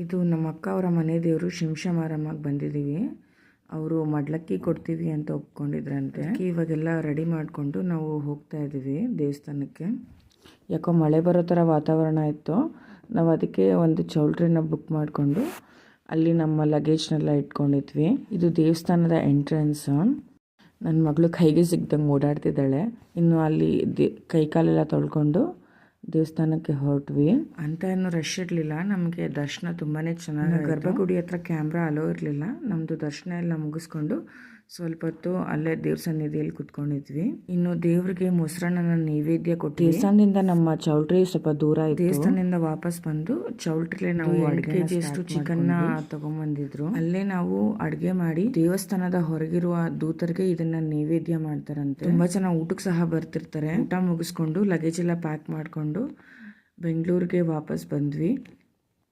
ಇದು ನಮ್ಮ ಅಕ್ಕ ಅವರ ಮನೆ ದೇವರು ಶಿಂಷ ಮಾರಮ್ಮಗೆ ಬಂದಿದ್ದೀವಿ. ಅವರು ಮಡ್ಲಕ್ಕಿ ಕೊಡ್ತೀವಿ ಅಂತ ಒಪ್ಕೊಂಡಿದ್ರಂತೆ. ಇವಾಗೆಲ್ಲ ರೆಡಿ ಮಾಡಿಕೊಂಡು ನಾವು ಹೋಗ್ತಾ ಇದ್ದೀವಿ ದೇವಸ್ಥಾನಕ್ಕೆ. ಯಾಕೋ ಮಳೆ ಬರೋ ಥರ ವಾತಾವರಣ ಇತ್ತು. ನಾವು ಅದಕ್ಕೆ ಒಂದು ಚೌಲ್ಟ್ರಿನ ಬುಕ್ ಮಾಡಿಕೊಂಡು ಅಲ್ಲಿ ನಮ್ಮ ಲಗೇಜ್ನೆಲ್ಲ ಇಟ್ಕೊಂಡಿದ್ವಿ. ಇದು ದೇವಸ್ಥಾನದ ಎಂಟ್ರೆನ್ಸು. ನನ್ನ ಮಗಳು ಕೈಗೆ ಸಿಗ್ದಂಗೆ ಓಡಾಡ್ತಿದ್ದಾಳೆ. ಇನ್ನು ಅಲ್ಲಿ ಕೈಕಾಲೆಲ್ಲ ತೊಳ್ಕೊಂಡು ದೇವಸ್ಥಾನಕ್ಕೆ ಹೊರಟ್ವಿ. ಅಂತ ಏನು ರಶ್ ಇರಲಿಲ್ಲ. ನಮಗೆ ದರ್ಶನ ತುಂಬಾ ಚೆನ್ನಾಗಿ. ಗರ್ಭಗುಡಿ ಹತ್ರ ಕ್ಯಾಮ್ರಾ ಅಲೋ ಇರಲಿಲ್ಲ. ನಮ್ಮದು ದರ್ಶನ ಎಲ್ಲ ಮುಗಿಸ್ಕೊಂಡು ಸ್ವಲ್ಪ ಹೊತ್ತು ಅಲ್ಲೇ ದೇವ್ರ ಸನ್ನಿಧಿಯಲ್ಲಿ ಕುತ್ಕೊಂಡಿದ್ವಿ. ಇನ್ನು ದೇವ್ರಿಗೆ ಮೊಸರನ್ನ ನೈವೇದ್ಯ ಕೊಟ್ಟು ದೇವಸ್ಥಾನದಿಂದ ನಮ್ಮ ಚೌಲ್ಟ್ರಿ ಸ್ವಲ್ಪ ದೂರ ಇತ್ತು. ದೇವಸ್ಥಾನದಿಂದ ವಾಪಸ್ ಬಂದು ಚೌಲ್ಟ್ರಿಲೆ ನಾವು 2 kg ಅಷ್ಟು ಚಿಕನ್ನ ತಗೊಂಡ್ಬಂದಿದ್ರು. ಅಲ್ಲೇ ನಾವು ಅಡುಗೆ ಮಾಡಿ ದೇವಸ್ಥಾನದ ಹೊರಗಿರುವ ದೂತರಿಗೆ ಇದನ್ನ ನೈವೇದ್ಯ ಮಾಡ್ತಾರಂತೆ. ತುಂಬಾ ಜನ ಊಟಕ್ಕೆ ಸಹ ಬರ್ತಿರ್ತಾರೆ. ಊಟ ಮುಗಿಸ್ಕೊಂಡು ಲಗೇಜ್ ಎಲ್ಲ ಪ್ಯಾಕ್ ಮಾಡ್ಕೊಂಡು ಬೆಂಗಳೂರಿಗೆ ವಾಪಸ್ ಬಂದ್ವಿ.